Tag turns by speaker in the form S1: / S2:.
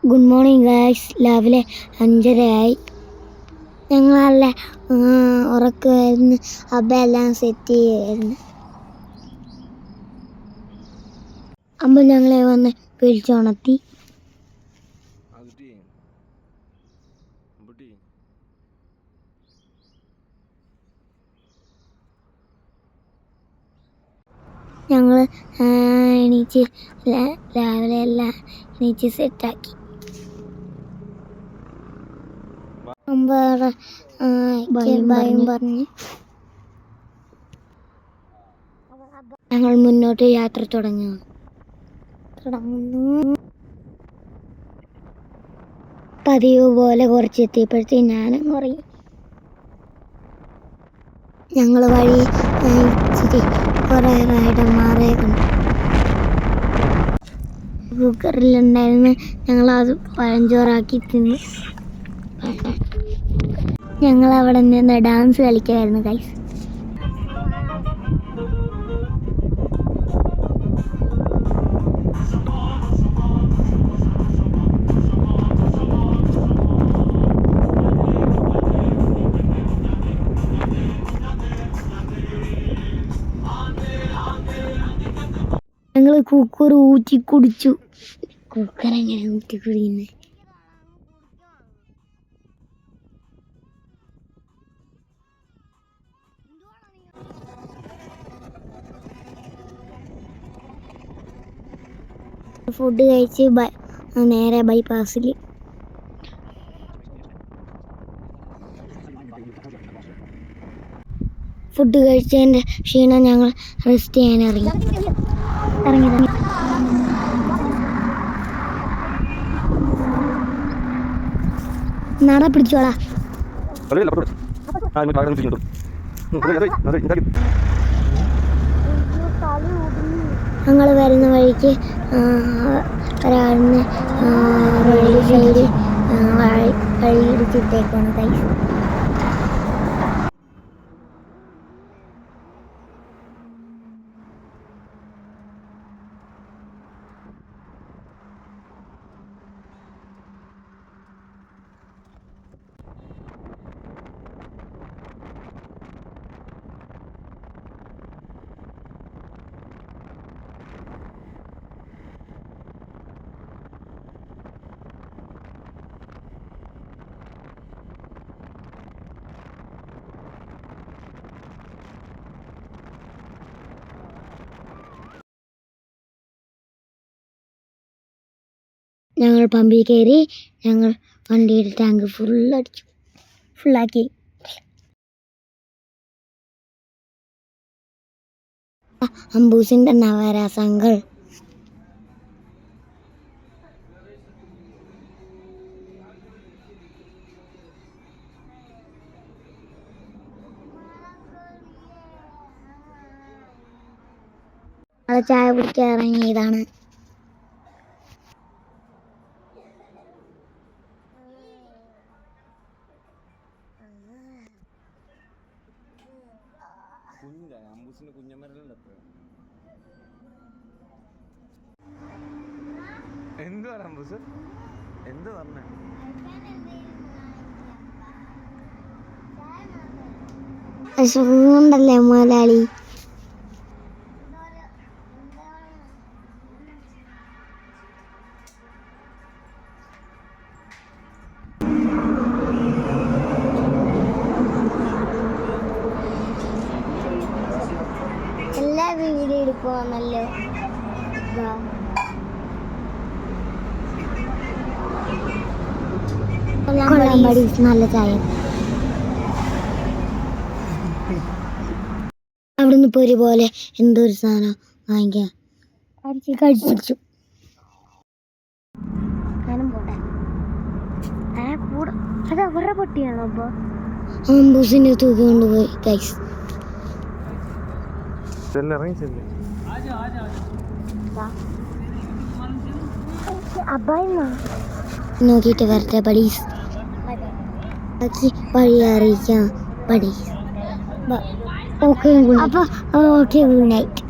S1: Good morning guys. രാവിലെ 5:30 ഞങ്ങളല്ല ഉറക്കമായിരുന്നു. എല്ലാം സെറ്റ് ചെയ്യായിരുന്നു. അമ്മ ഞങ്ങളെ വന്ന് പിടിച്ചുണർത്തി. ഞങ്ങൾ എണീച്ച് രാവിലെ എല്ലാം എണീച്ച് സെറ്റാക്കി. ഭയം പറഞ്ഞ് ഞങ്ങൾ മുന്നോട്ട് യാത്ര തുടങ്ങുന്നു. പതിവ് പോലെ കുറച്ചെത്തിയപ്പോഴത്തേ ഞാനും കുറയും. ഞങ്ങൾ വഴി ഇച്ചിരി കുറേ റൈഡർമാരെയൊക്കെ കുക്കറിലുണ്ടായിരുന്നു. ഞങ്ങളത് പഴഞ്ചോറാക്കി തിന്നു. ഞങ്ങൾ അവിടെ നിന്ന് ഡാൻസ് കളിക്കായിരുന്നു ഗൈസ്. ഞങ്ങൾ കുക്കർ ഊറ്റി കുടിച്ചു. കുക്കർ എങ്ങനെ ഊറ്റി കുടിക്കുന്നത്? ഫുഡ് കഴിച്ച് നേരെ ബൈപ്പാസിൽ. ഫുഡ് കഴിച്ചതിൻ്റെ ക്ഷീണം ഞങ്ങൾ റെസ്റ്റ് ചെയ്യാൻ ഇറങ്ങി. നട പിടിച്ചോളാ. ഞങ്ങൾ വരുന്ന വഴിക്ക് ഒരാളിന് റോഡ് സൈഡ് വഴിയിടിച്ചിട്ടേക്കാണ് കൈസ്. ഞങ്ങൾ പമ്പിൽ കയറി. ഞങ്ങൾ വണ്ടിയുടെ ടാങ്ക് ഫുള്ളാക്കി. അമ്പൂസിൻ്റെ നവരസങ്ങൾ. ചായ കുടിക്കാൻ ഇറങ്ങിയതാണ്.
S2: എന്ത് പറഞ്ഞ
S1: അസുഖണ്ടല്ലേ മുതലാളി? എല്ലാ വീഡിയോ എടുക്കുവാണല്ലോ. നല്ല ചായ. അവിടുന്ന് പൊരി പോലെ എന്തോ ഒരു സാധനം വാങ്ങിക്കാൻ കഴിച്ചു. പൊട്ടിയാണോ? അപ്പൊ അമ്പൂസിന്റെ തൂക്കി കൊണ്ടുപോയി ഗൈസ്. നോക്കിയിട്ട് വരട്ടെ പടീസ്. വഴി അറിയിക്കാം പടീസ്. Okay good night.